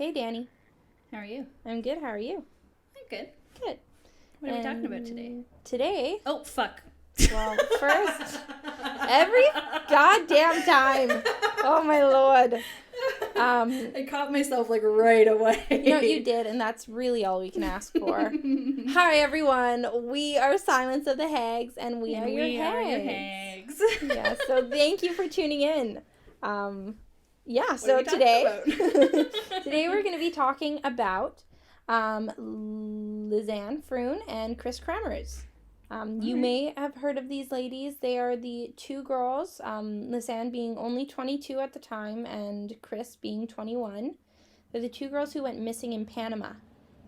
Hey, Danny. How are you? I'm good. How are you? I'm good. Good. What are we talking about today? Today? Oh, fuck. Well, first, every goddamn time. Oh, my Lord. I caught myself, right away. No, you did, and that's really all we can ask for. Hi, everyone. We are Silence of the Hags, and we are your hags. Yeah, so thank you for tuning in. Today we're going to be talking about Lisanne, Froon, and Kris Kremers. You may have heard of these ladies. They are the two girls, Lisanne being only 22 at the time and Kris being 21. They're the two girls who went missing in Panama,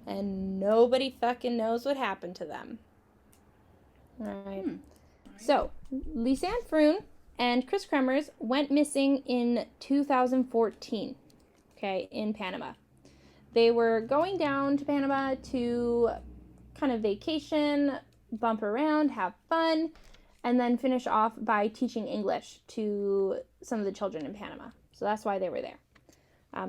and nobody fucking knows what happened to them. All right. So, Lisanne Froon and Kris Kremers went missing in 2014, in Panama. They were going down to Panama to kind of vacation, bump around, have fun, and then finish off by teaching English to some of the children in Panama. So that's why they were there.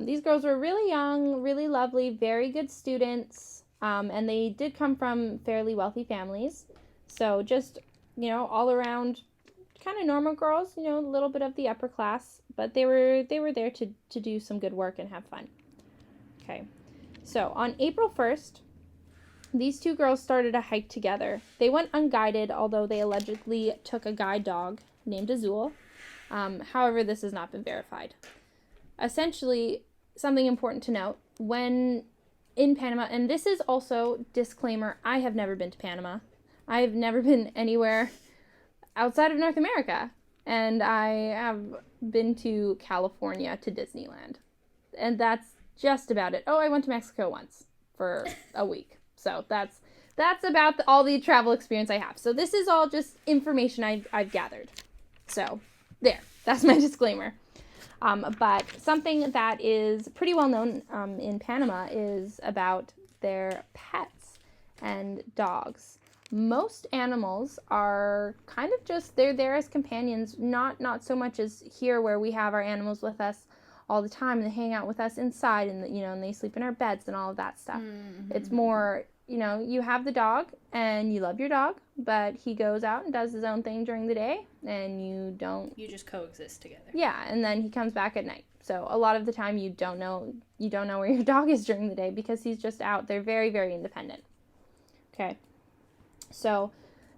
These girls were really young, really lovely, very good students, and they did come from fairly wealthy families. So just, all around kind of normal girls, a little bit of the upper class, but they were there to do some good work and have fun. Okay, so on April 1st, these two girls started a hike together. They went unguided, although they allegedly took a guide dog named Azul. However, this has not been verified. Essentially, something important to note, when in Panama, and this is also, disclaimer, I have never been to Panama. I have never been anywhere outside of North America. And I have been to California, to Disneyland. And that's just about it. Oh, I went to Mexico once for a week. So that's about all the travel experience I have. So this is all just information I've gathered. So there, that's my disclaimer. But something that is pretty well known in Panama is about their pets and dogs. Most animals are kind of just, they're there as companions, not so much as here where we have our animals with us all the time and they hang out with us inside and, and they sleep in our beds and all of that stuff. Mm-hmm. It's more, you have the dog and you love your dog, but he goes out and does his own thing during the day and you just coexist together. Yeah, and then he comes back at night. So a lot of the time you don't know where your dog is during the day because he's just out. They're very, very independent. Okay. So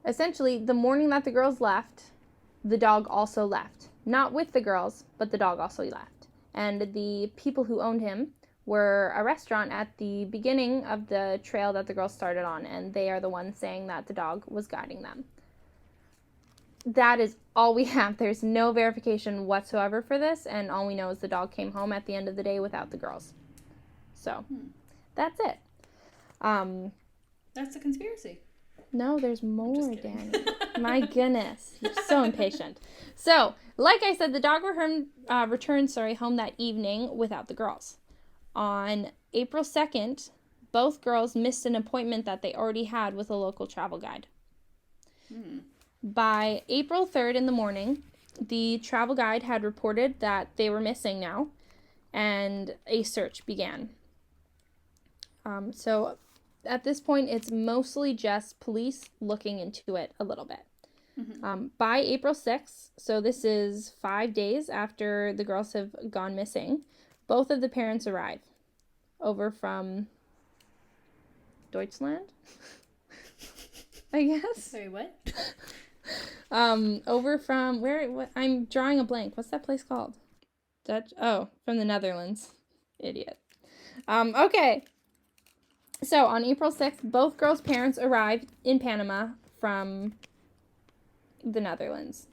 essentially the morning that the girls left, the dog also left. Not with the girls, but the dog also left. And the people who owned him were a restaurant at the beginning of the trail that the girls started on, and they are the ones saying that the dog was guiding them. That is all we have. There's no verification whatsoever for this, and all we know is the dog came home at the end of the day without the girls. So, that's it. That's a conspiracy. No, there's more, Danny. My goodness. You're so impatient. So, like I said, the dog returned home that evening without the girls. On April 2nd, both girls missed an appointment that they already had with a local travel guide. By April 3rd in the morning, the travel guide had reported that they were missing now, and a search began. So at this point, it's mostly just police looking into it a little bit. Mm-hmm. By April 6th, so this is 5 days after the girls have gone missing, both of the parents arrive over from Deutschland, I guess. Sorry, what? Over from, I'm drawing a blank. What's that place called? From the Netherlands. Idiot. Okay. So, on April 6th, both girls' parents arrived in Panama from the Netherlands.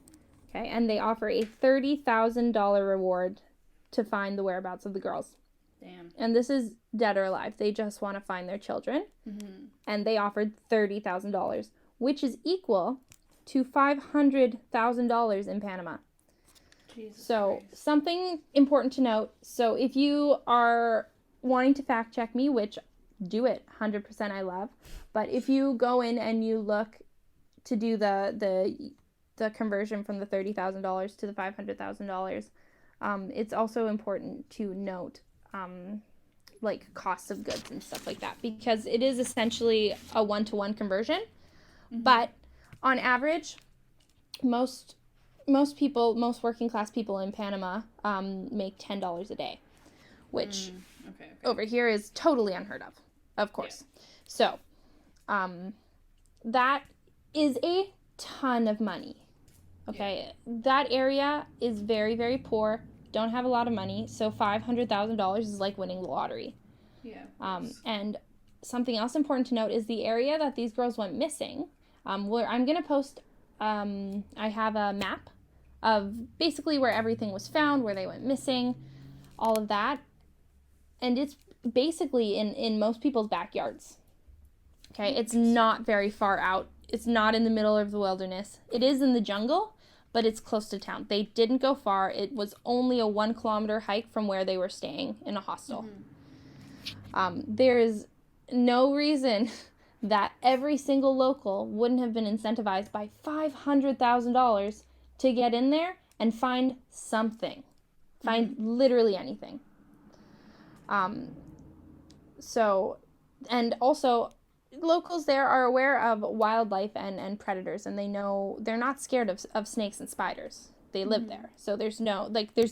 Okay, and they offer a $30,000 reward to find the whereabouts of the girls. Damn. And this is dead or alive. They just want to find their children. Mm-hmm. And they offered $30,000, which is equal to $500,000 in Panama. Jesus so, Christ. Something important to note. So, if you are wanting to fact check me, which do it 100% I love, but if you go in and you look to do the conversion from the $30,000 to the $500,000, it's also important to note like costs of goods and stuff like that, because it is essentially a 1-to-1 conversion. But on average, most working class people in Panama make $10 a day, which over here is totally unheard of course. Yeah. So that is a ton of money. Okay, that area is very, very poor, don't have a lot of money, so $500,000 is like winning the lottery. Yeah. And something else important to note is the area that these girls went missing. Where I'm gonna post, I have a map of basically where everything was found, where they went missing, all of that, and it's basically in most people's backyards. Okay, it's not very far out. It's not in the middle of the wilderness. It is in the jungle, but it's close to town. They didn't go far. It was only a 1-kilometer hike from where they were staying in a hostel. There is no reason that every single local wouldn't have been incentivized by $500,000 to get in there and find something. Find literally anything. So, and also, locals there are aware of wildlife and predators, and they know they're not scared of snakes and spiders. They live there, so there's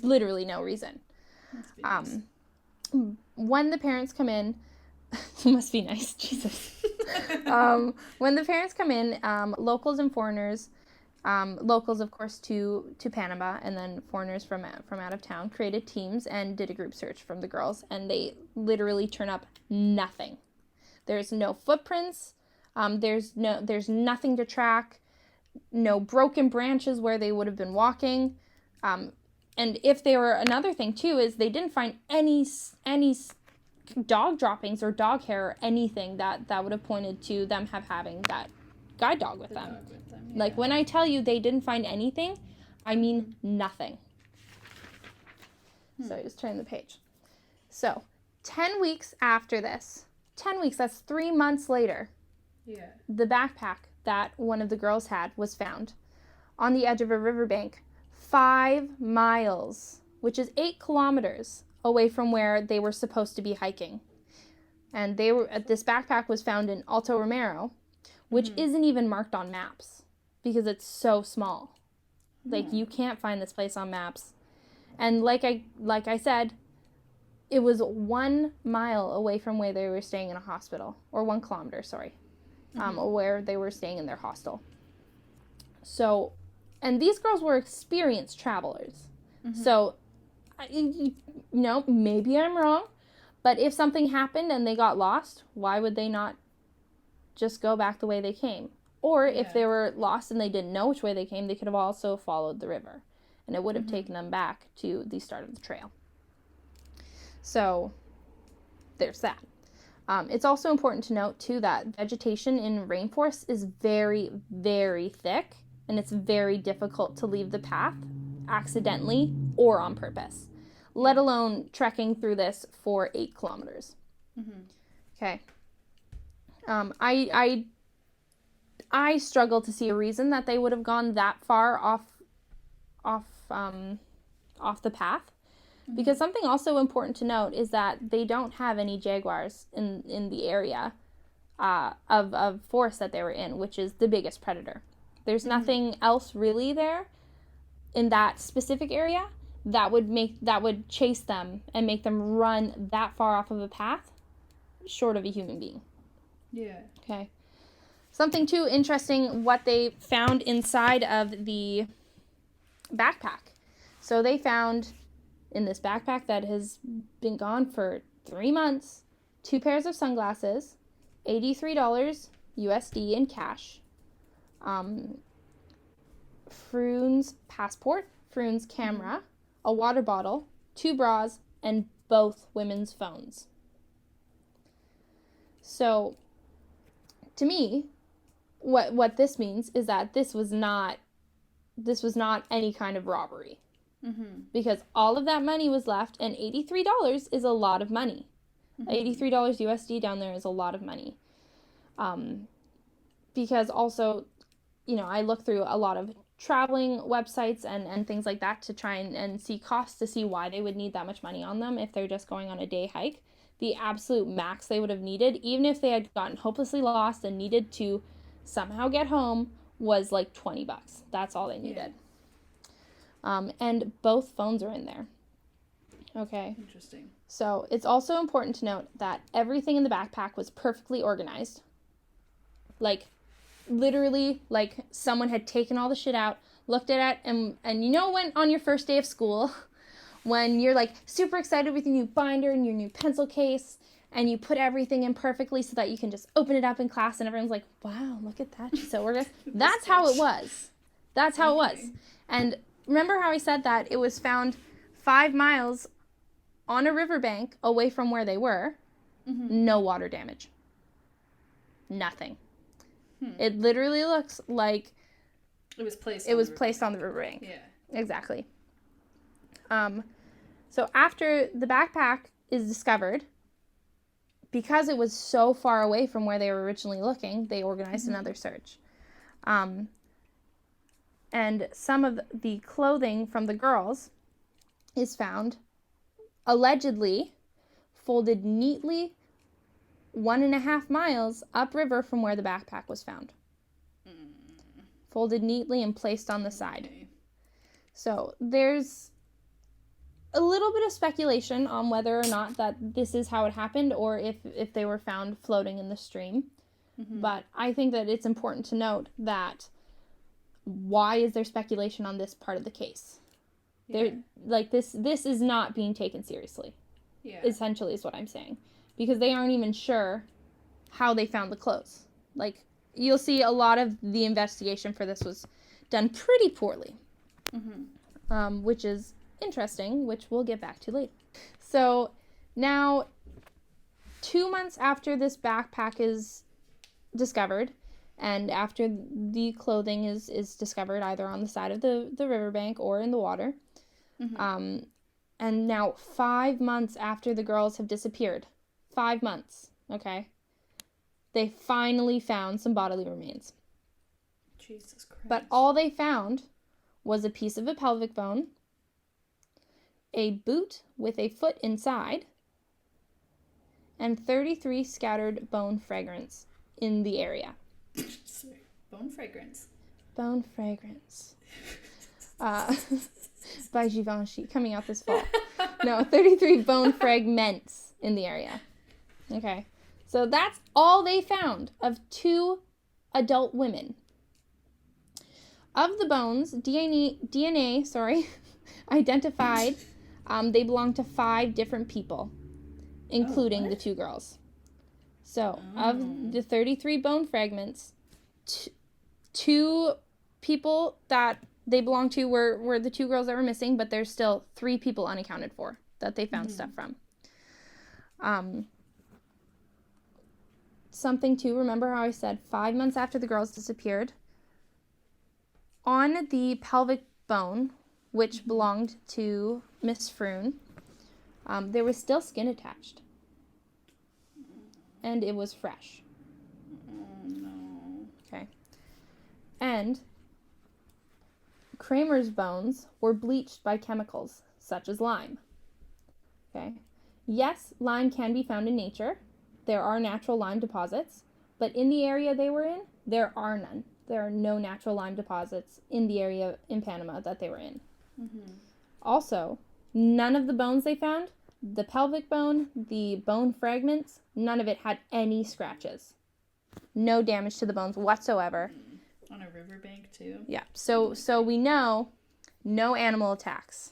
literally no reason. When the parents come in, it must be nice, Jesus. When the parents come in, locals and foreigners, locals of course to Panama, and then foreigners from out of town, created teams and did a group search from the girls, and they literally turn up nothing. There's no footprints. There's nothing to track. No broken branches where they would have been walking. And if they were, another thing too is they didn't find any dog droppings or dog hair or anything that would have pointed to them having that guide dog with them. Yeah. Like when I tell you they didn't find anything, I mean nothing. So I just turned the page. So 10 weeks after this. 10 weeks, that's 3 months later. Yeah. The backpack that one of the girls had was found on the edge of a riverbank 5 miles, which is 8 kilometers away from where they were supposed to be hiking. And this backpack was found in Alto Romero, which isn't even marked on maps because it's so small. Like you can't find this place on maps. And like I said, it was 1 mile away from where they were staying in a hospital, or 1 kilometer, sorry, where they were staying in their hostel. So, and these girls were experienced travelers. So, maybe I'm wrong, but if something happened and they got lost, why would they not just go back the way they came? Or if they were lost and they didn't know which way they came, they could have also followed the river, and it would have taken them back to the start of the trail. So there's that. It's also important to note, too, that vegetation in rainforests is very, very thick, and it's very difficult to leave the path accidentally or on purpose, let alone trekking through this for 8 kilometers. Okay. I struggle to see a reason that they would have gone that far off the path. Because something also important to note is that they don't have any jaguars in the area of forest that they were in, which is the biggest predator. There's nothing else really there in that specific area that would chase them and make them run that far off of a path, short of a human being. Yeah. Okay. Something too interesting, what they found inside of the backpack. So they found in this backpack that has been gone for 3 months, 2 pairs of sunglasses, $83 USD in cash, Froon's passport, Froon's camera, a water bottle, 2 bras, and both women's phones. So, to me, what this means is that this was not any kind of robbery. Because all of that money was left, and $83 is a lot of money. $83 USD down there is a lot of money. Because also, I look through a lot of traveling websites and things like that to try and see costs to see why they would need that much money on them if they're just going on a day hike. the absolute max they would have needed, even if they had gotten hopelessly lost and needed to somehow get home, was like $20. That's all they needed. Yeah. And both phones are in there. Okay. Interesting. So it's also important to note that everything in the backpack was perfectly organized. Like, literally, like, someone had taken all the shit out, looked at it, and you know when on your first day of school, when you're, like, super excited with your new binder and your new pencil case, and you put everything in perfectly so that you can just open it up in class, and everyone's like, wow, look at that, she's so organized. That's how it was. That's how it was. And remember how I said that it was found 5 miles on a riverbank away from where they were? Mm-hmm. No water damage. Nothing. It literally looks like it was placed on the riverbank. Yeah. Exactly. So after the backpack is discovered, because it was so far away from where they were originally looking, they organized another search. And some of the clothing from the girls is found, allegedly, folded neatly 1.5 miles upriver from where the backpack was found. Folded neatly and placed on the side. So there's a little bit of speculation on whether or not that this is how it happened, or if they were found floating in the stream. But I think that it's important to note that why is there speculation on this part of the case? Like this is not being taken seriously. Essentially is what I'm saying. Because they aren't even sure how they found the clothes. Like, you'll see a lot of the investigation for this was done pretty poorly. Which is interesting, which we'll get back to later. So, now, 2 months after this backpack is discovered, and after the clothing is discovered either on the side of the riverbank or in the water, and now 5 months after the girls have disappeared, 5 months, okay? They finally found some bodily remains. Jesus Christ. But all they found was a piece of a pelvic bone, a boot with a foot inside, and 33 scattered bone fragments in the area. Sorry. Bone fragrance. Bone fragrance. By Givenchy, coming out this fall. No, 33 bone fragments in the area. Okay, so that's all they found of 2 adult women. Of the bones, DNA identified, they belong to 5 different people, including the 2 girls. So, of the 33 bone fragments, 2 people that they belong to were the 2 girls that were missing, but there's still 3 people unaccounted for that they found stuff from. Something to remember how I said 5 months after the girls disappeared, on the pelvic bone, which belonged to Miss Froon, there was still skin attached. And it was fresh. Oh, no. Okay. And Kremers' bones were bleached by chemicals, such as lime. Okay. Yes, lime can be found in nature. There are natural lime deposits, but in the area they were in, there are none. There are no natural lime deposits in the area in Panama that they were in. Also, none of the bones they found, the pelvic bone, the bone fragments, none of it had any scratches. No damage to the bones whatsoever. On a riverbank, too? Yeah, so we know no animal attacks.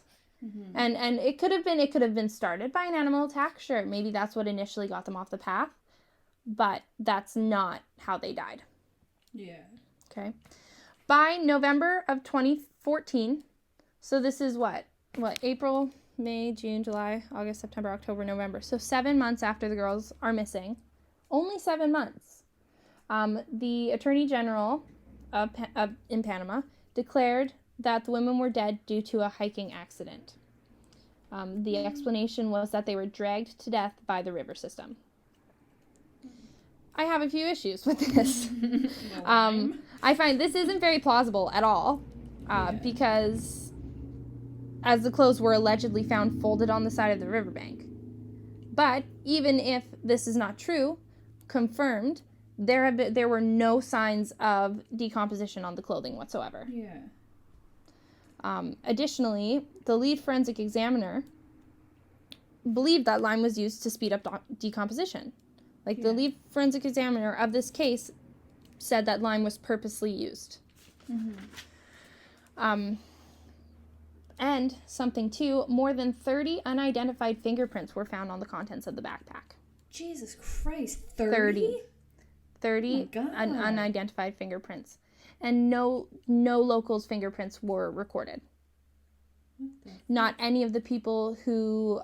And it could have been started by an animal attack, sure, maybe that's what initially got them off the path, but that's not how they died. Yeah. Okay. By November of 2014, so this is what, April, May, June, July, August, September, October, November, so 7 months after the girls are missing, only 7 months, the Attorney General in Panama declared that the women were dead due to a hiking accident. The explanation was that they were dragged to death by the river system. I have a few issues with this. I find this isn't very plausible at all, because as the clothes were allegedly found folded on the side of the riverbank, But even if this is not true, confirmed, there were no signs of decomposition on the clothing whatsoever. Yeah. Additionally, the lead forensic examiner believed that lime was used to speed up decomposition. The lead forensic examiner of this case said that lime was purposely used. Mm-hmm. And something too, more than 30 unidentified fingerprints were found on the contents of the backpack. Jesus Christ, 30? 30 unidentified fingerprints. And no locals' fingerprints were recorded. Not any of the people who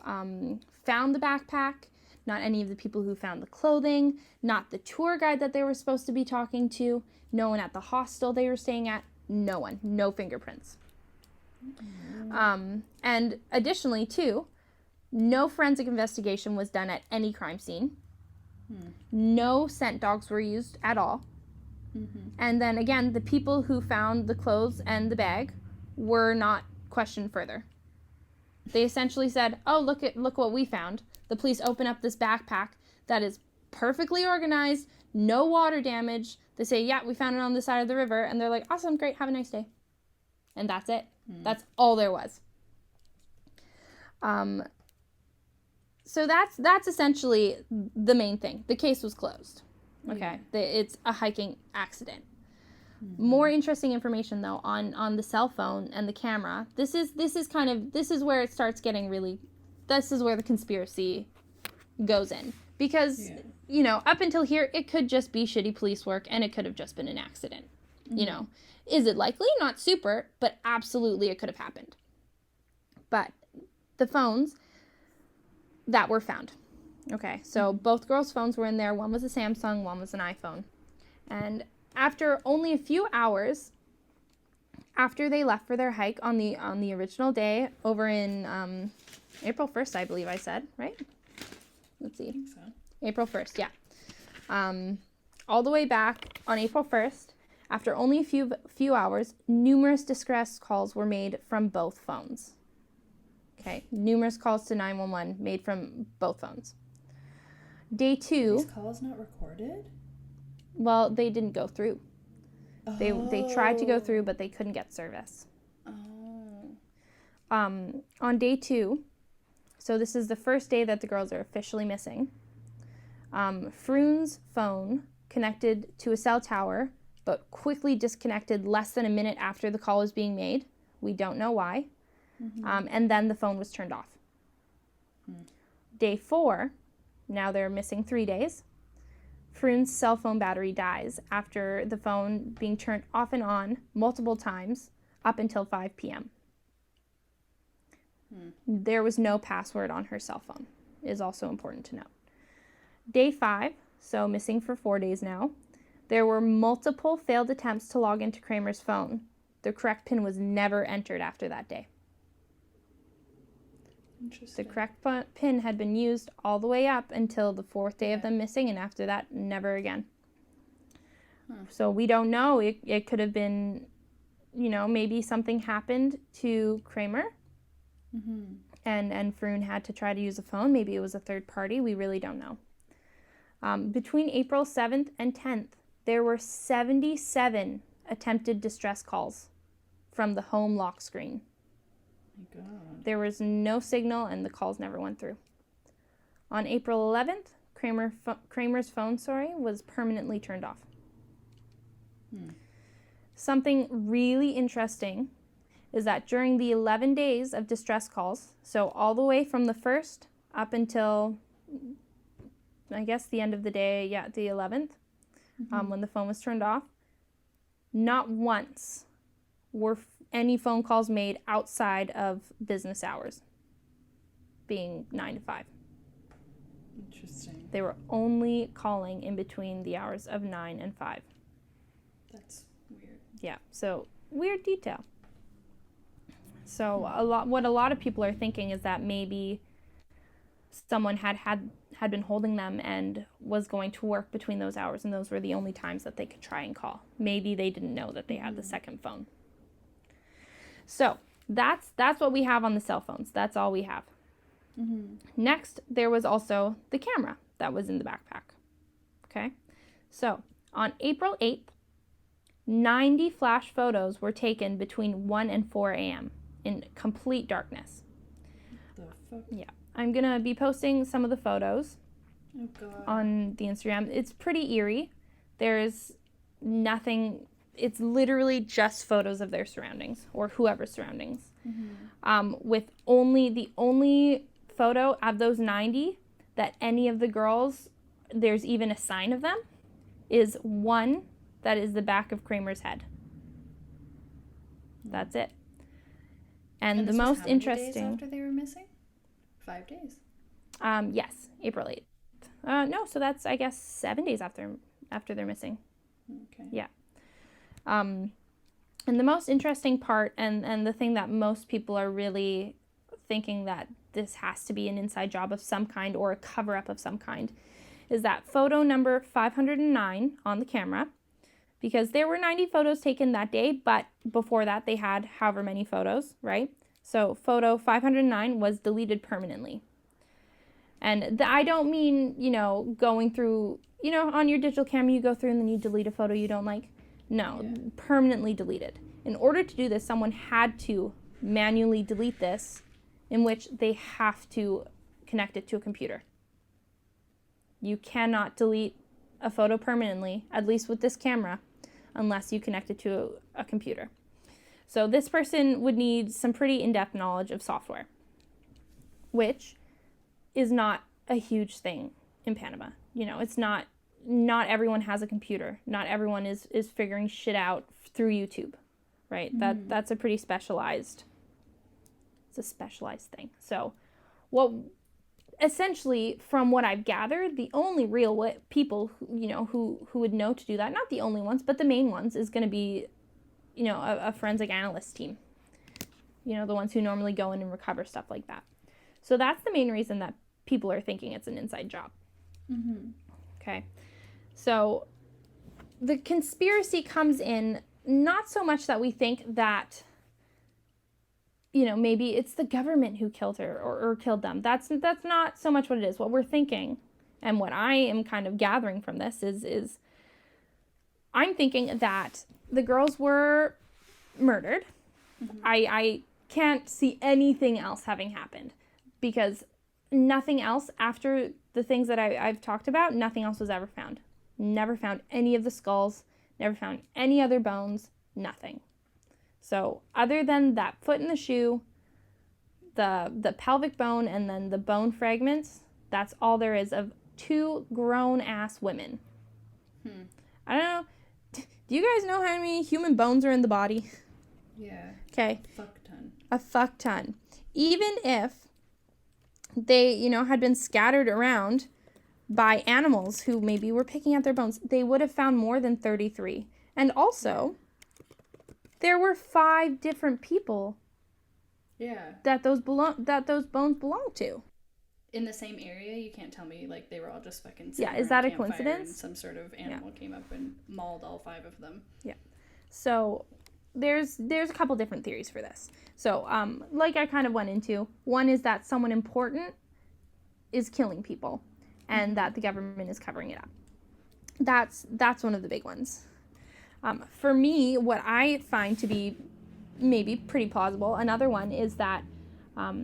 found the backpack, not any of the people who found the clothing, not the tour guide that they were supposed to be talking to, no one at the hostel they were staying at, no one, no fingerprints. And additionally, too, no forensic investigation was done at any crime scene. No scent dogs were used at all. Mm-hmm. And then again, the people who found the clothes and the bag were not questioned further. They essentially said, "Oh, look what we found." The police open up this backpack that is perfectly organized, no water damage. They say, "Yeah, we found it on the side of the river," and they're like, "Awesome, great, have a nice day." And that's it. That's all there was. So that's essentially the main thing. The case was closed. Okay, it's a hiking accident. Mm-hmm. More interesting information though on the cell phone and the camera. This is where it starts getting really. This is where the conspiracy goes in, because up until here it could just be shitty police work and it could have just been an accident. Mm-hmm. Is it likely? Not super, but absolutely it could have happened. But the phones that were found. Okay, so both girls' phones were in there. One was a Samsung, one was an iPhone. And after only a few hours after they left for their hike on the original day over in April 1st, I believe I said, right? Let's see. I think so. April 1st, yeah. All the way back on April 1st, after only a few hours, numerous distress calls were made from both phones. Okay, numerous calls to 911 made from both phones. Day 2. These calls not recorded? Well, they didn't go through. Oh. They tried to go through, but they couldn't get service. Oh. On day 2, so this is the first day that the girls are officially missing. Froon's phone connected to a cell tower, but quickly disconnected less than a minute after the call was being made. We don't know why. Mm-hmm. And then the phone was turned off. Day 4, now they're missing 3 days. Froon's cell phone battery dies after the phone being turned off and on multiple times up until 5 p.m. There was no password on her cell phone, is also important to note. Day 5, so missing for 4 days now. There were multiple failed attempts to log into Kremers' phone. The correct PIN was never entered after that day. The correct PIN had been used all the way up until the 4th day of them missing, and after that, never again. So we don't know. It could have been, maybe something happened to Kremer, and Froon had to try to use a phone. Maybe it was a third party. We really don't know. Between April 7th and 10th, there were 77 attempted distress calls from the home lock screen. My God. There was no signal and the calls never went through. On April 11th, Kremer's phone, was permanently turned off. Something really interesting is that during the 11 days of distress calls, so all the way from the 1st up until, I guess, the end of the day, the 11th, when the phone was turned off, not once were any phone calls made outside of business hours, being 9 to 5. Interesting. They were only calling in between the hours of 9 and 5. That's weird. Yeah, so weird detail. So what a lot of people are thinking is that maybe someone had been holding them and was going to work between those hours, and those were the only times that they could try and call. Maybe they didn't know that they had the second phone. So that's what we have on the cell phones. That's all we have. Mm-hmm. Next, there was also the camera that was in the backpack. Okay? So, on April 8th, 90 flash photos were taken between 1 and 4 a.m. in complete darkness. What the fuck? Yeah. I'm going to be posting some of the photos on the Instagram. It's pretty eerie. There's nothing, it's literally just photos of their surroundings or whoever's surroundings. Mm-hmm. With the only photo of those 90 that any of the girls, there's even a sign of them, is one that is the back of Kremers' head. That's it. And the most interesting. Days after they were missing? 5 days. Yes, April 8th. No, so that's, I guess, 7 days after they're missing. Okay. Yeah. And the most interesting part, and the thing that most people are really thinking that this has to be an inside job of some kind or a cover-up of some kind, is that photo number 509 on the camera, because there were 90 photos taken that day, but before that they had however many photos, right? So photo 509 was deleted permanently. And I don't mean, going through, on your digital camera you go through and then you delete a photo you don't like. No, permanently deleted. In order to do this, someone had to manually delete this, in which they have to connect it to a computer. You cannot delete a photo permanently, at least with this camera, unless you connect it to a computer. So this person would need some pretty in-depth knowledge of software, which is not a huge thing in Panama. It's not everyone has a computer. Not everyone is figuring shit out through YouTube, right? Mm. That's a pretty specialized, it's a specialized thing. So essentially, from what I've gathered, the only real people who would know to do that, not the only ones, but the main ones, is going to be, a forensic analyst team. The ones who normally go in and recover stuff like that. So that's the main reason that people are thinking it's an inside job. Mm-hmm. Okay. So the conspiracy comes in not so much that we think that, maybe it's the government who killed her or killed them. That's not so much what it is. What we're thinking, and what I am kind of gathering from this is I'm thinking that the girls were murdered. Mm-hmm. I can't see anything else having happened, because nothing else after the things that I've talked about, nothing else was ever found. Never found any of the skulls, never found any other bones, nothing. So other than that foot in the shoe, the pelvic bone, and then the bone fragments, that's all there is of 2 grown-ass women. I don't know. Do you guys know how many human bones are in the body? Yeah. Okay. A fuck ton. Even if they, had been scattered around by animals who maybe were picking at their bones, they would have found more than 33. And also, there were 5 different people that those bones belong to. In the same area, you can't tell me they were all just fucking is that a coincidence? And some sort of animal came up and mauled all 5 of them. Yeah. So there's a couple different theories for this. So like I kind of went into, one is that someone important is killing people, and that the government is covering it up. That's one of the big ones. For me, what I find to be maybe pretty plausible, another one is that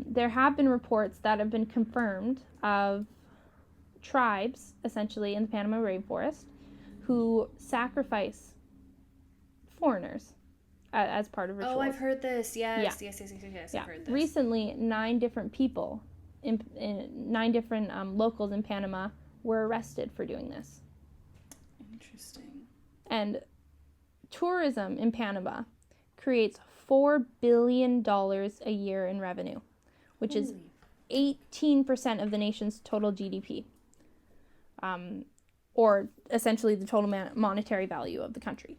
there have been reports that have been confirmed of tribes, essentially, in the Panama rainforest, who sacrifice foreigners as part of rituals. Oh, I've heard this. Yes. I've heard this. Recently, 9 different people, 9 different locals in Panama were arrested for doing this. Interesting. And tourism in Panama creates $4 billion a year in revenue, which is 18% of the nation's total GDP, or essentially the total monetary value of the country.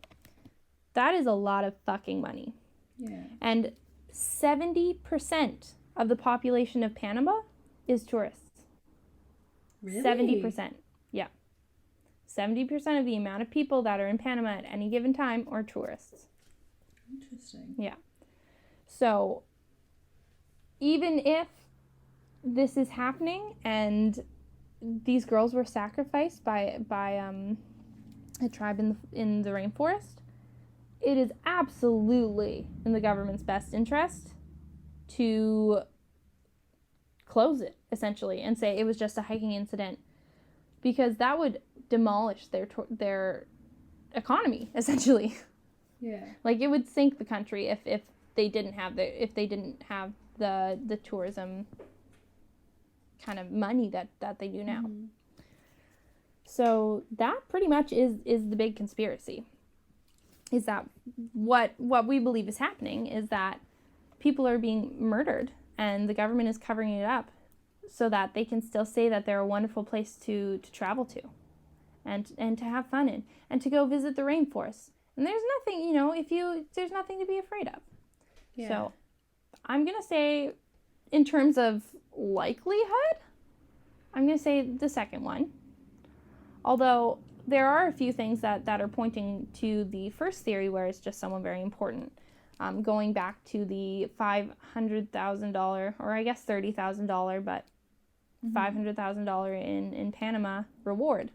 That is a lot of fucking money. Yeah. And 70% of the population of Panama is tourists. Really? 70%. Yeah. 70% of the amount of people that are in Panama at any given time are tourists. Interesting. Yeah. So even if this is happening, and these girls were sacrificed by a tribe in the rainforest, it is absolutely in the government's best interest to close it, essentially, and say it was just a hiking incident, because that would demolish their economy, essentially. Yeah. Like, it would sink the country if they didn't have the tourism kind of money that they do now. Mm-hmm. So that pretty much is the big conspiracy. Is that what we believe is happening is that people are being murdered and the government is covering it up so that they can still say that they're a wonderful place to travel to and to have fun in and to go visit the rainforest. And there's nothing, there's nothing to be afraid of. Yeah. So I'm going to say, in terms of likelihood, I'm going to say the second one. Although there are a few things that are pointing to the first theory where it's just someone very important. Going back to the $500,000, or I guess $30,000, but $500,000 in Panama reward.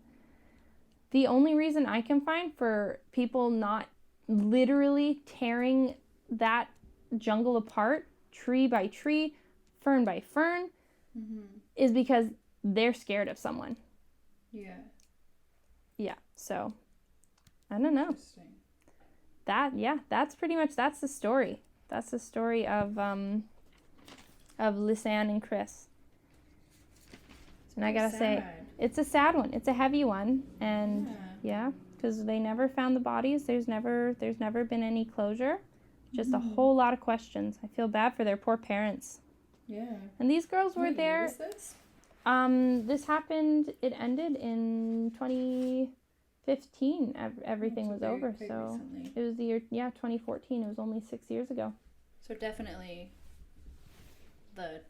The only reason I can find for people not literally tearing that jungle apart, tree by tree, fern by fern, is because they're scared of someone. Yeah. Yeah, so I don't know. That's pretty much, that's the story. That's the story of Lisanne and Kris. And I gotta say, it's a sad one. It's a heavy one, and yeah, because they never found the bodies. There's never been any closure. Just a whole lot of questions. I feel bad for their poor parents. Yeah. And these girls were there. What year was this? This happened. It ended in 2015. Everything was over. So recently. It was the year 2014. It was only 6 years ago. So definitely, the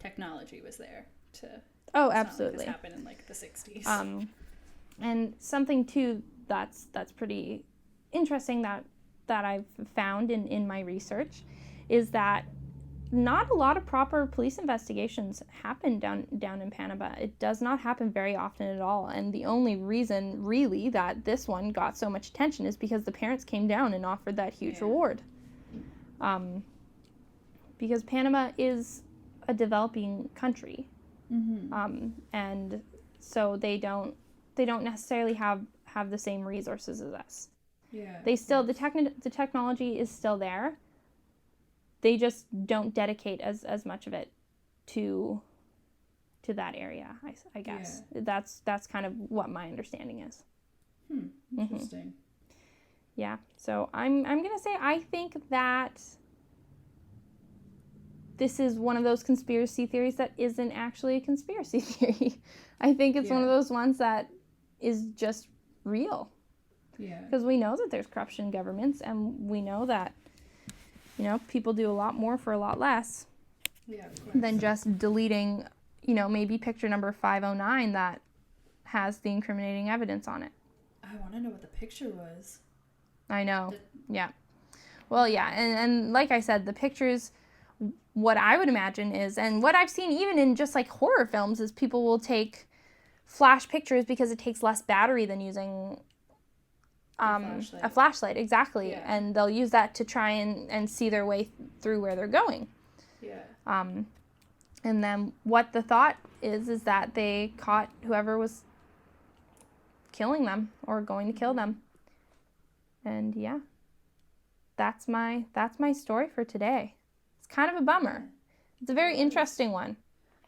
technology was there to. Oh, absolutely. This happened in like the 60s. And something too that's pretty interesting that I've found in my research is that not a lot of proper police investigations happen down in Panama. It does not happen very often at all. And the only reason really that this one got so much attention is because the parents came down and offered that huge reward. Because Panama is a developing country. And so they don't necessarily have the same resources as us. Yeah. They still, the technology is still there. They just don't dedicate as much of it to that area, I guess. Yeah. That's kind of what my understanding is. Interesting. Yeah. So I'm gonna say I think that this is one of those conspiracy theories that isn't actually a conspiracy theory. I think it's one of those ones that is just real. Yeah. Because we know that there's corruption in governments, and we know that, people do a lot more for a lot less than just deleting, maybe picture number 509 that has the incriminating evidence on it. I want to know what the picture was. I know. Yeah. Well, yeah. And like I said, the pictures, what I would imagine is, and what I've seen even in just like horror films, is people will take flash pictures because it takes less battery than using a flashlight, exactly. Yeah. And they'll use that to try and see their way through where they're going. Yeah. And then what the thought is that they caught whoever was killing them or going to kill them. And yeah, that's my story for today. It's kind of a bummer. It's a very interesting one.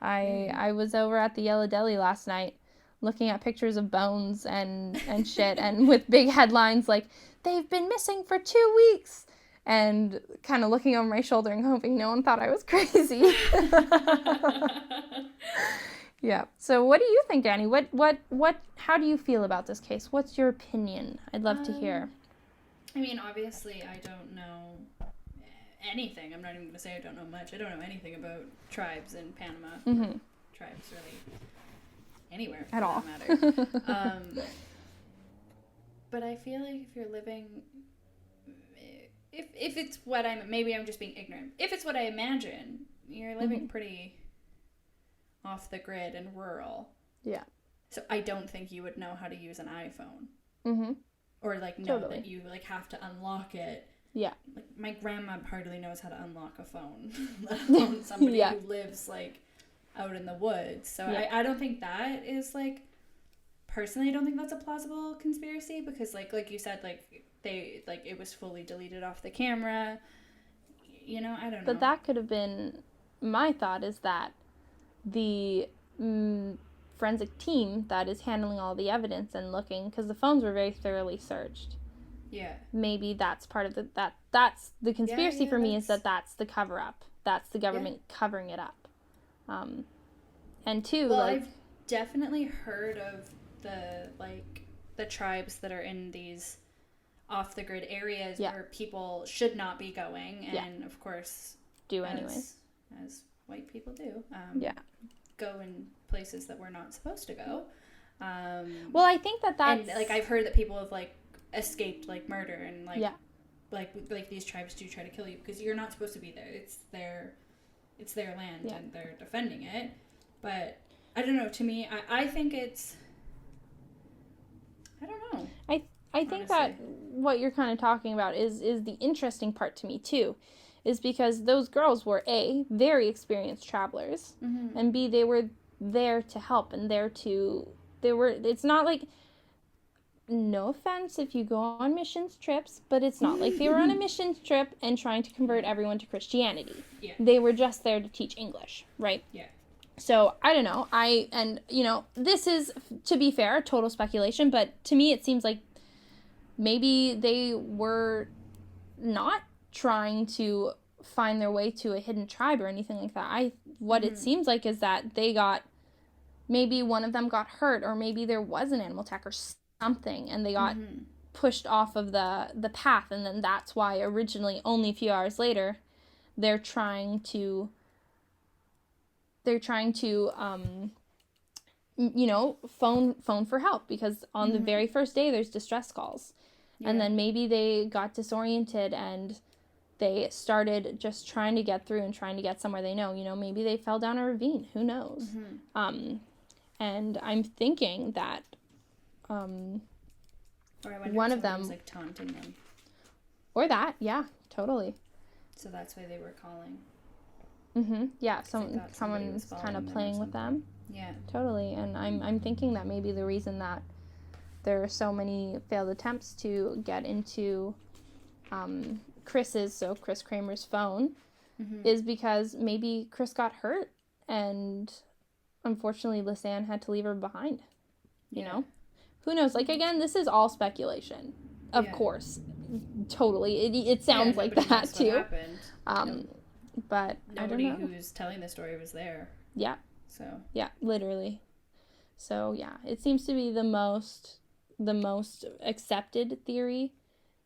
I was over at the Yellow Deli last night looking at pictures of bones and shit, and with big headlines like, they've been missing for 2 weeks, and kind of looking over my shoulder and hoping no one thought I was crazy. Yeah. So what do you think, Danny? How do you feel about this case? What's your opinion? I'd love to hear. I mean, obviously, I don't know anything. I'm not even going to say I don't know much. I don't know anything about tribes in Panama. Tribes, really. Anywhere at all. Matter. But I feel like if you're living, if it's what maybe I'm just being ignorant. If it's what I imagine, you're living pretty off the grid and rural. Yeah. So I don't think you would know how to use an iPhone. Mm-hmm. Or, like, know that you, like, have to unlock it. Yeah. Like, my grandma hardly knows how to unlock a phone, let alone somebody who lives, like, out in the woods. So I don't think that is, like, personally, I don't think that's a plausible conspiracy because, like you said, like, they, like, it was fully deleted off the camera. You know, I don't know. But that could have been, my thought is that the forensic team that is handling all the evidence and looking, because the phones were very thoroughly searched. Yeah. Maybe that's part of that's the conspiracy for me, is that's the cover up. That's the government covering it up. And two, well, like, I've definitely heard of the tribes that are in these off the grid areas where people should not be going, and of course do anyways, as white people do. Go in places that we're not supposed to go. Well, I think that's and, like, I've heard that people have, like, escaped, like, murder and, like, like these tribes do try to kill you because you're not supposed to be there. It's their land and they're defending it. But I don't know. To me, I think it's, I don't know. I think that what you're kind of talking about is the interesting part to me too, is because those girls were A, very experienced travelers, and B, they were there to help and it's not like, no offense if you go on missions trips, but it's not like they were on a missions trip and trying to convert everyone to Christianity. Yeah. They were just there to teach English, right? Yeah. So, I don't know. This is, to be fair, total speculation, but to me it seems like maybe they were not trying to find their way to a hidden tribe or anything like that. What it seems like is that maybe one of them got hurt, or maybe there was an animal attack or something, and they got pushed off of the path, and then that's why originally, only a few hours later, they're trying to phone for help, because on the very first day there's distress calls. And then maybe they got disoriented and they started just trying to get through and trying to get somewhere they know. Maybe they fell down a ravine. Who knows? And I'm thinking that one of them was, like, taunting them. Or that, yeah, totally. So that's why they were calling. Yeah, someone's kind of playing with them. Yeah. Totally. And I'm thinking that maybe the reason that there are so many failed attempts to get into Kris Kremers' phone is because maybe Kris got hurt and unfortunately Lisanne had to leave her behind. You know? Who knows? Like, again, this is all speculation. Of course. Totally. It sounds like that too. But nobody I don't know. Who's telling the story was there. Yeah. So. Yeah, literally. So yeah, it seems to be the most accepted theory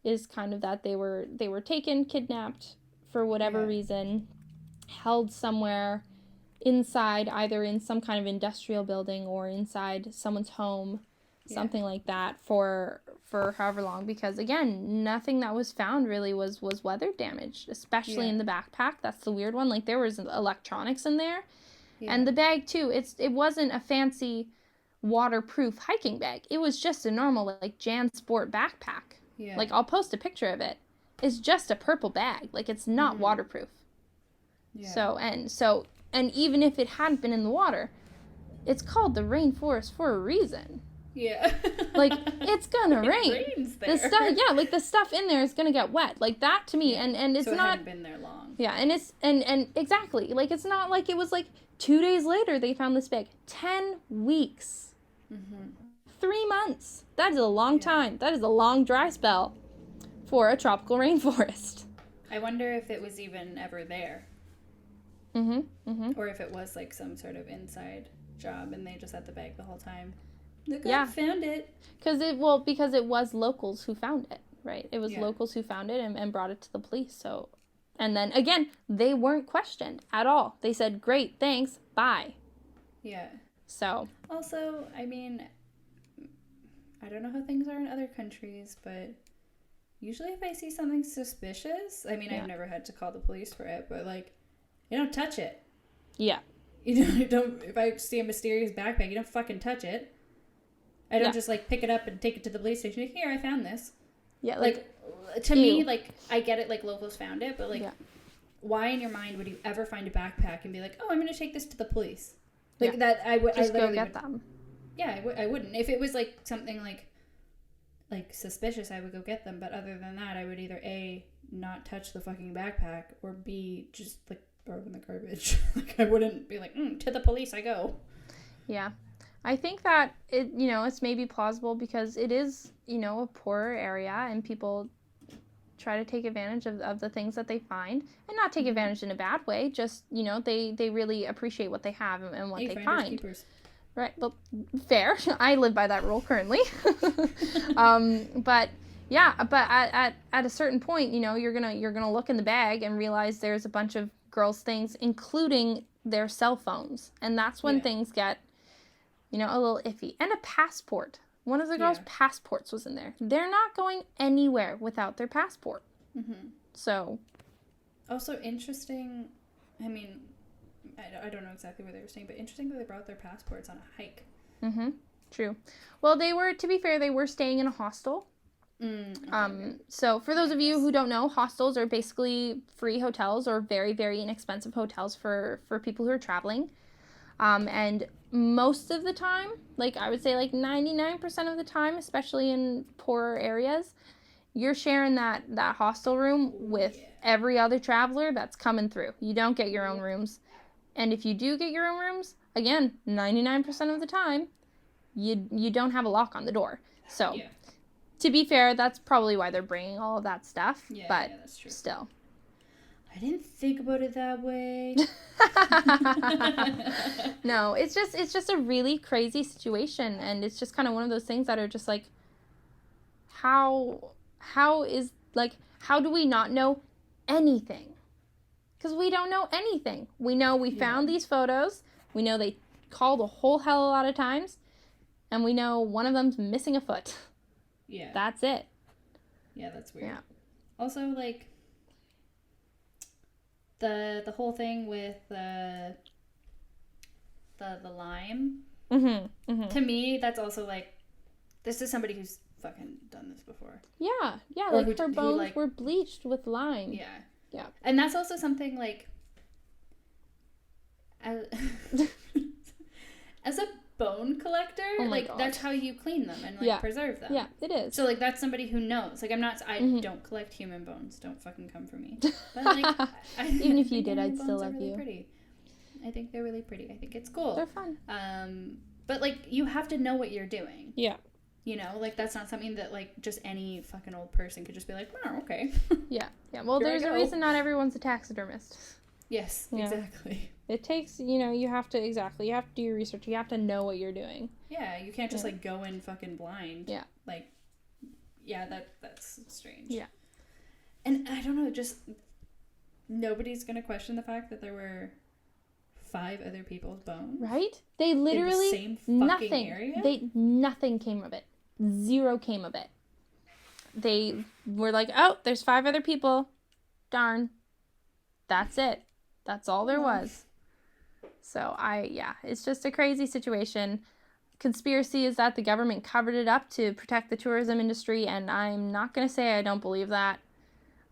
is kind of that they were taken, kidnapped for whatever reason, held somewhere inside, either in some kind of industrial building or inside someone's home, something like that for however long, because again, nothing that was found really was weather damaged, especially in the backpack. That's the weird one. Like, there was electronics in there. And the bag too, it wasn't a fancy waterproof hiking bag. It was just a normal, like, JanSport backpack. Like, I'll post a picture of it. It's just a purple bag. Like, it's not waterproof. So even if it hadn't been in the water, it's called the rainforest for a reason. Like, it's gonna rain. Rains there. The stuff, like, the stuff in there is gonna get wet. Like, that to me, and it's so it not hadn't been there long. And it's and exactly, like, it's not like it was like 2 days later they found this bag. 10 weeks. 3 months. That is a long time. That is a long dry spell for a tropical rainforest. I wonder if it was even ever there. Or if it was, like, some sort of inside job and they just had the bag the whole time. Look, I found it. Because it was locals who found it, right? It was locals who found it and brought it to the police. So, and then again, they weren't questioned at all. They said, "Great, thanks, bye." Yeah. So. Also, I mean, I don't know how things are in other countries, but usually if I see something suspicious, I mean, I've never had to call the police for it, but, like, you don't touch it. Yeah. You don't, if I see a mysterious backpack, you don't fucking touch it. I don't just, like, pick it up and take it to the police station. Like, here, I found this. Yeah, like to me, like, I get it, like, locals found it, but, like, why in your mind would you ever find a backpack and be like, oh, I'm going to take this to the police? Like, that, I would... Just I go get them. Yeah, I wouldn't. If it was, like, something, like, suspicious, I would go get them, but other than that, I would either, A, not touch the fucking backpack, or B, just, like, throw it in the garbage. Like, I wouldn't be like, to the police I go. Yeah. I think that it, it's maybe plausible because it is, a poorer area and people try to take advantage of the things that they find, and not take advantage in a bad way. Just, they really appreciate what they have and what they find. Keepers. Right. Well, fair. I live by that rule currently. But at a certain point, you're gonna look in the bag and realize there's a bunch of girls' things, including their cell phones, and that's when things get, a little iffy. And a passport. One of the girls' passports was in there. They're not going anywhere without their passport. Mm-hmm. So. Also interesting. I mean, I don't know exactly what they were saying, but interesting that they brought their passports on a hike. Mm-hmm. True. Well, to be fair, they were staying in a hostel. Okay. So for those of you who don't know, hostels are basically free hotels or very, very inexpensive hotels for people who are traveling. And most of the time, like I would say like 99% of the time, especially in poorer areas, you're sharing that hostel room with every other traveler that's coming through. You don't get your own rooms. And if you do get your own rooms, again, 99% of the time, you don't have a lock on the door. So, to be fair, that's probably why they're bringing all of that stuff. But that's true. Still. I didn't think about it that way. No, it's just a really crazy situation, and it's just kind of one of those things that are just like, how do we not know anything? Because we don't know anything. We know we found these photos. We know they called a whole hell of a lot of times, and we know one of them's missing a foot. Yeah. That's it. Yeah, that's weird. Yeah. Also, like, the whole thing with the lime. Mm-hmm. Mm-hmm. To me, that's also like, this is somebody who's fucking done this before. Yeah. Or like her bones were bleached with lime. Yeah. Yeah. And that's also something like, as a bone collector, like, God. That's how you clean them and, like, preserve them. Yeah, it is. So, like, that's somebody who knows. Like, I don't collect human bones. Don't fucking come for me. But, like, even if you did, I'd still love you. Pretty. I think they're really pretty. I think it's cool. They're fun. But, like, you have to know what you're doing. Yeah. Like, that's not something that, like, just any fucking old person could just be like, oh, okay. Yeah. Well, there's a reason not everyone's a taxidermist. Yes, exactly. It takes, you have to do your research. You have to know what you're doing. Yeah, you can't just, like, go in fucking blind. Yeah. Like, that's strange. Yeah. And I don't know, just nobody's gonna question the fact that there were 5 other people's bones. Right? They literally, in the same fucking area? Nothing came of it. 0 came of it. They were like, oh, there's 5 other people. Darn. That's it. That's all there was. So it's just a crazy situation. Conspiracy is that the government covered it up to protect the tourism industry, and I'm not going to say I don't believe that.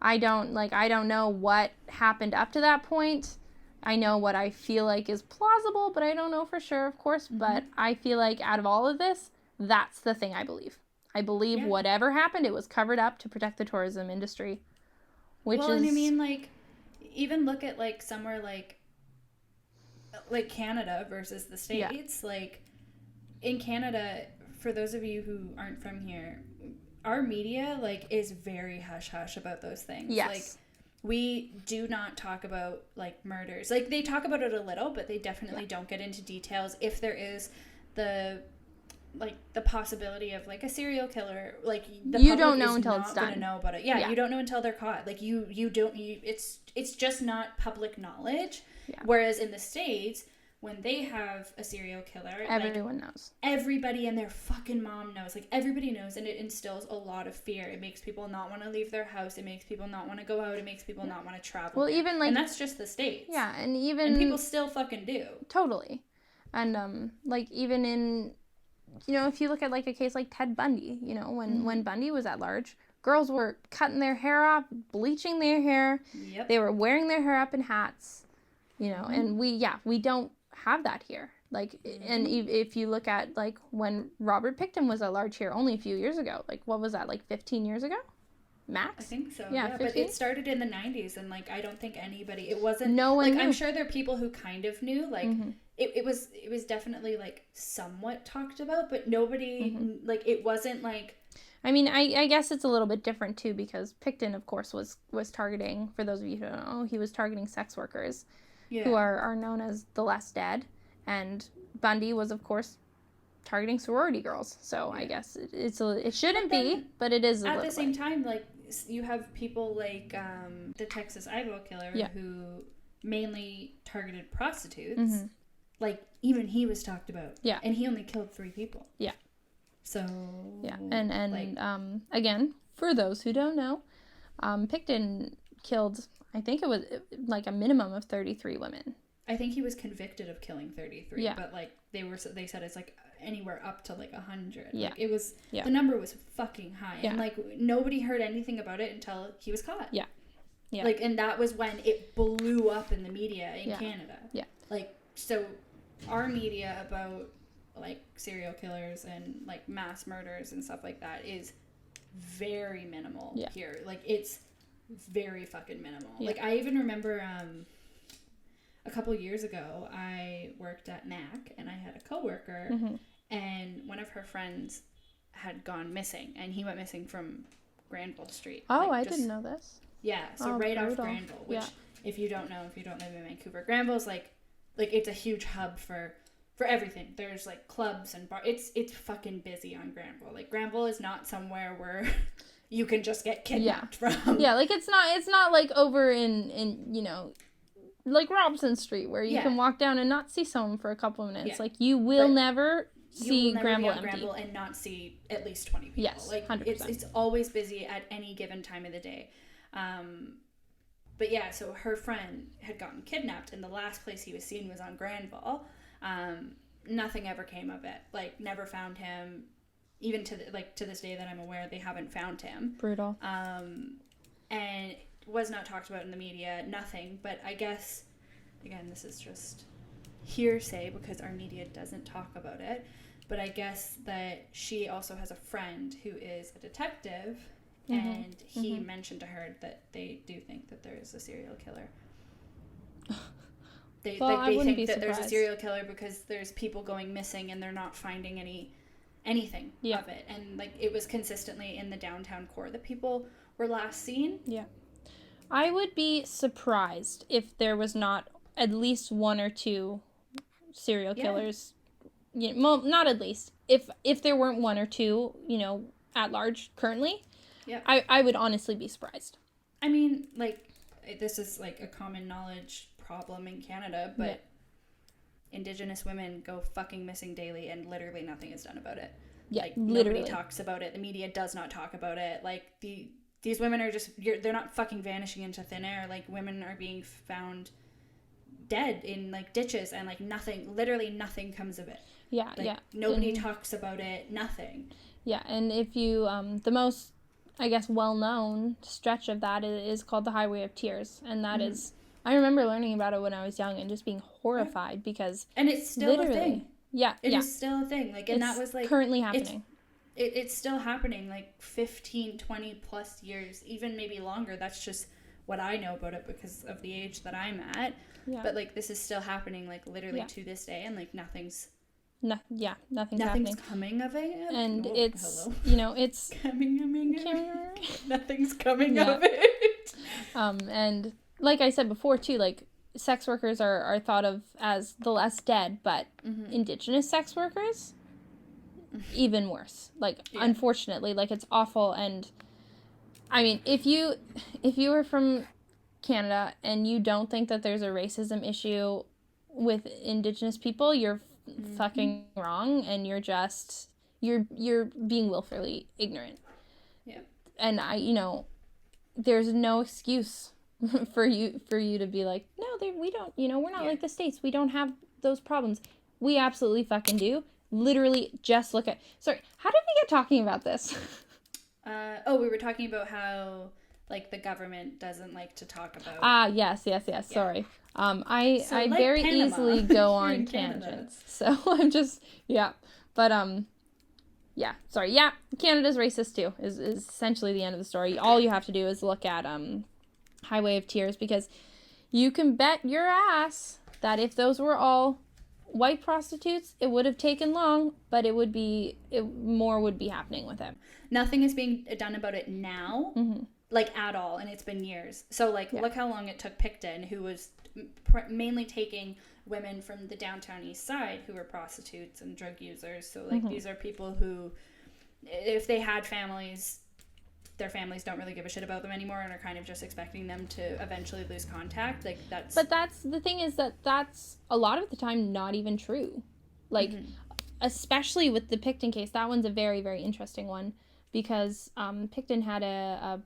I don't know what happened up to that point. I know what I feel like is plausible, but I don't know for sure, of course. Mm-hmm. But I feel like out of all of this, that's the thing I believe. I believe whatever happened, it was covered up to protect the tourism industry. And I mean, like, even look at, like, somewhere like Canada versus the States. Yeah. Like, in Canada, for those of you who aren't from here, our media, like, is very hush-hush about those things. Yes. Like, we do not talk about, like, murders. Like, they talk about it a little, but they definitely don't get into details. If there is the possibility of, like, a serial killer, like, you don't know until it's done. Gonna know about it. Yeah, you don't know until they're caught. Like, it's just not public knowledge. Yeah. Whereas in the States, when they have a serial killer, everyone knows. Everybody and their fucking mom knows. Like, everybody knows, and it instills a lot of fear. It makes people not want to leave their house. It makes people not want to go out. It makes people not want to travel. Well, even, like... And that's just the States. Yeah, and people still fucking do. Totally. And, like, even in... You know, if you look at, like, a case like Ted Bundy, you know, when Bundy was at large, girls were cutting their hair off, bleaching their hair. Yep. They were wearing their hair up in hats, you know, and we don't have that here. Like, and if you look at, like, when Robert Pickton was at large here only a few years ago, like, what was that, like, 15 years ago? Max? I think so. Yeah, but it started in the 90s, and, like, I don't think anybody... It wasn't... No one knew. I'm sure there are people who kind of knew, like... It was definitely, like, somewhat talked about, but nobody, like, it wasn't, like... I mean, I guess it's a little bit different, too, because Pickton, of course, was targeting, for those of you who don't know, he was targeting sex workers, who are known as the less dead, and Bundy was, of course, targeting sorority girls, so I guess it shouldn't be, but it is a little bit. At the same time, like, you have people like the Texas eyeball killer, who mainly targeted prostitutes. Like, even he was talked about. Yeah. And he only killed 3 people. Yeah. So... Yeah. And like, again, for those who don't know, Pickton killed, I think it was, like, a minimum of 33 women. I think he was convicted of killing 33. Yeah. But, like, they said it's, like, anywhere up to, like, 100. Yeah. Like, it was... Yeah. The number was fucking high. Yeah. And, like, nobody heard anything about it until he was caught. Yeah. Yeah. Like, and that was when it blew up in the media in Canada. Yeah. Like... So, our media about, like, serial killers and, like, mass murders and stuff like that is very minimal here. Like, it's very fucking minimal. Yeah. Like, I even remember a couple years ago, I worked at Mac, and I had a coworker, and one of her friends had gone missing, and he went missing from Granville Street. Oh, like, I didn't know this. Yeah, so right off Granville, which, if you don't know, if you don't live in Vancouver, Granville's, like, it's a huge hub for everything. There's, like, clubs and bars. It's fucking busy on Granville. Like, Granville is not somewhere where you can just get kidnapped from. Yeah, like, it's not like over in you know, like Robson Street, where you can walk down and not see someone for a couple of minutes. Yeah. Like, you will never see Granville empty. Granville and not see at least 20 people. Yes, like, 100%. It's always busy at any given time of the day. But yeah, so her friend had gotten kidnapped, and the last place he was seen was on Granville. Nothing ever came of it. Like, never found him. Even to this day that I'm aware, they haven't found him. Brutal. And was not talked about in the media. Nothing. But I guess, again, this is just hearsay because our media doesn't talk about it. But I guess that she also has a friend who is a detective. And he mentioned to her that they do think that there is a serial killer. They think that there's a serial killer because there's people going missing and they're not finding anything of it. And, like, it was consistently in the downtown core that people were last seen. Yeah. I would be surprised if there was not at least 1 or 2 serial killers. You know, well, not at least. If there weren't 1 or 2, you know, at large currently. Yeah, I would honestly be surprised. I mean, like, this is, like, a common knowledge problem in Canada, but Indigenous women go fucking missing daily, and literally nothing is done about it. Yeah, like, literally. Nobody talks about it. The media does not talk about it. Like, these women are just, they're not fucking vanishing into thin air. Like, women are being found dead in, like, ditches, and, like, literally nothing comes of it. Yeah, like, nobody talks about it, nothing. Yeah, and if you, the most, I guess, well-known stretch of that is called the Highway of Tears, and that is, I remember learning about it when I was young and just being horrified because... And it's still a thing. Yeah, it is still a thing. Like, and that was, like... currently happening. It's still happening, like, 15, 20 plus years, even maybe longer. That's just what I know about it because of the age that I'm at. Yeah. But, like, this is still happening, like, literally to this day, and, like, nothing's nothing's coming of it. And it's, you know, it's... Nothing's coming of it. And like I said before, too, like, sex workers are thought of as the less dead, but Indigenous sex workers, even worse. Like, unfortunately, like, it's awful. And, I mean, if you are from Canada and you don't think that there's a racism issue with Indigenous people, you're fucking wrong, and you're being willfully ignorant. Yeah. And there's no excuse for you to be like, no, we don't, we're not like the States. We don't have those problems. We absolutely fucking do. Literally, just look at... Sorry, how did we get talking about this? We were talking about how, like, the government doesn't like to talk about... Yes. Yeah. Sorry. I like very Panama, easily go on Canada. tangents. So I'm just... Yeah. But, yeah. Sorry. Yeah, Canada's racist, too, is essentially the end of the story. All you have to do is look at, Highway of Tears, because you can bet your ass that if those were all white prostitutes, it would have taken long, but more would be happening with it. Nothing is being done about it now, like, at all, and it's been years. So, like, look how long it took Picton, who was mainly taking women from the downtown east side who were prostitutes and drug users. So, like, these are people who, if they had families, their families don't really give a shit about them anymore and are kind of just expecting them to eventually lose contact. Like, that's... But that's... The thing is that's a lot of the time not even true. Like, especially with the Picton case, that one's a very, very interesting one, because Picton had a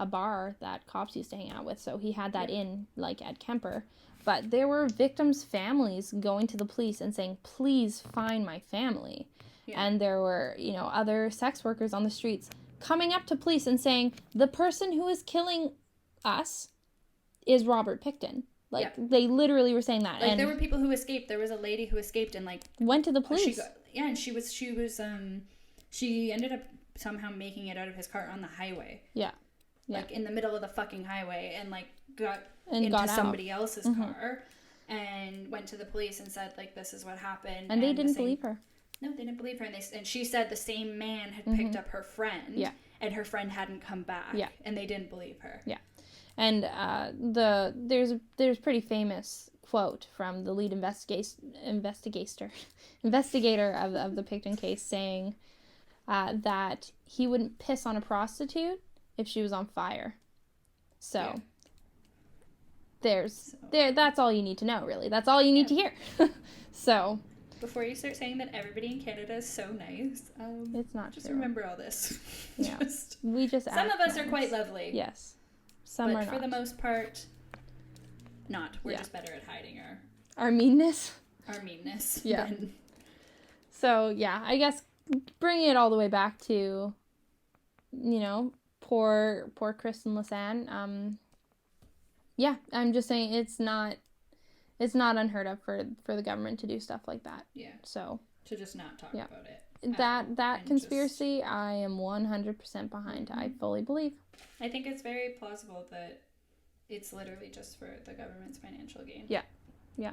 bar that cops used to hang out with, so he had that in, like, at Kemper. But there were victims' families going to the police and saying, please find my family. Yeah. And there were, other sex workers on the streets coming up to police and saying, the person who is killing us is Robert Picton. Like, they literally were saying that. Like, and there were people who escaped. There was a lady who escaped and, like... went to the police. She ended up somehow making it out of his car on the highway. Yeah. Like, in the middle of the fucking highway, and, like, got into somebody else's car and went to the police and said, like, this is what happened. And they didn't believe her. No, they didn't believe her. And she said the same man had picked up her friend. Yeah. And her friend hadn't come back. Yeah. And they didn't believe her. Yeah. And there's a pretty famous quote from the lead investigator of the Picton case saying that he wouldn't piss on a prostitute if she was on fire. So that's all you need to know, really. That's all you need to hear. So before you start saying that everybody in Canada is so nice, it's not just true. Remember all this. Yeah. Some of us are quite lovely. Yes. Some are not. But for the most part, not. We're just better at hiding our meanness. Our meanness. Yeah. So, yeah, I guess bringing it all the way back to, poor Kris and Lisanne. Yeah, I'm just saying it's not unheard of for the government to do stuff like that. Yeah. So to just not talk about it. That conspiracy, I am 100% behind. I fully believe. I think it's very plausible that it's literally just for the government's financial gain. Yeah. Yeah.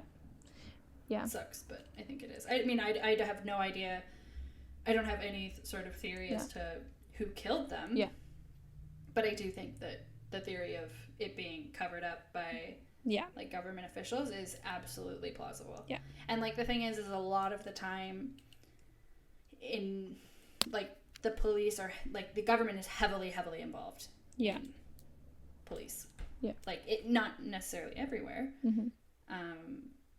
Yeah. It sucks, but I think it is. I mean, I have no idea. I don't have any sort of theory as to who killed them. Yeah. But I do think that the theory of it being covered up by like government officials is absolutely plausible. Yeah. And like the thing is a lot of the time in like the police are like the government is heavily involved. Yeah. In police. Yeah. Like it not necessarily everywhere. Mm-hmm.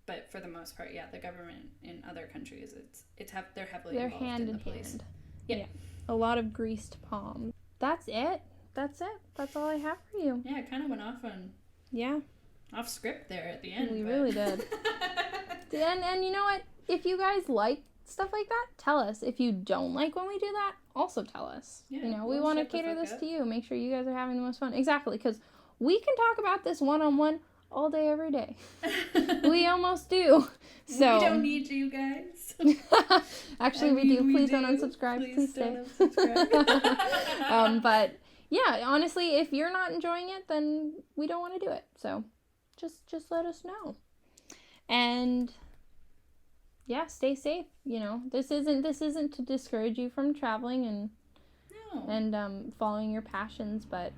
But for the most part, the government in other countries they're heavily involved hand in the police. Hand. Yeah. A lot of greased palms. That's it. That's all I have for you. Yeah, it kind of went off script there at the end. We really did. And you know what? If you guys like stuff like that, tell us. If you don't like when we do that, also tell us. Yeah, we want to cater this to you. Make sure you guys are having the most fun. Exactly, because we can talk about this one-on-one all day, every day. We almost do. So we don't need you guys. Actually, we do. Please don't unsubscribe. Please stay. But yeah, honestly, if you're not enjoying it, then we don't want to do it. So just let us know. And yeah, stay safe. This isn't to discourage you from traveling and following your passions, but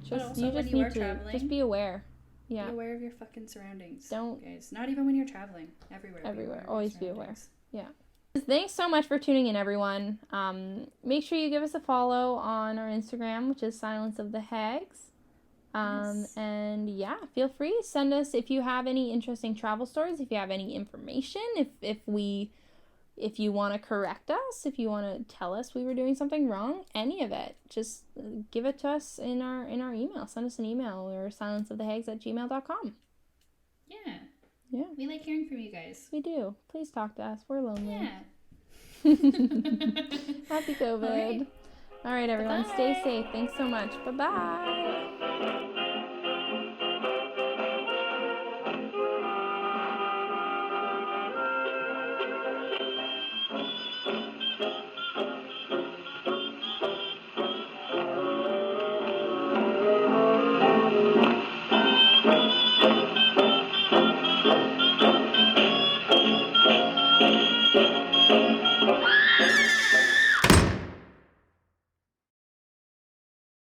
just just be aware. Yeah. Be aware of your fucking surroundings. Guys, not even when you're traveling. Everywhere. Always be aware. Yeah. Thanks so much for tuning in, everyone. Make sure you give us a follow on our Instagram, which is silenceofthehags. Yes. And yeah, feel free. Send us if you have any interesting travel stories, if you have any information, if you want to correct us, if you want to tell us we were doing something wrong, any of it, just give it to us in our email. Send us an email or silenceofthehags@gmail.com. Yeah. Yeah. We like hearing from you guys. We do. Please talk to us. We're lonely. Yeah. Happy COVID. All right, everyone. Bye-bye. Stay safe. Thanks so much. Bye-bye.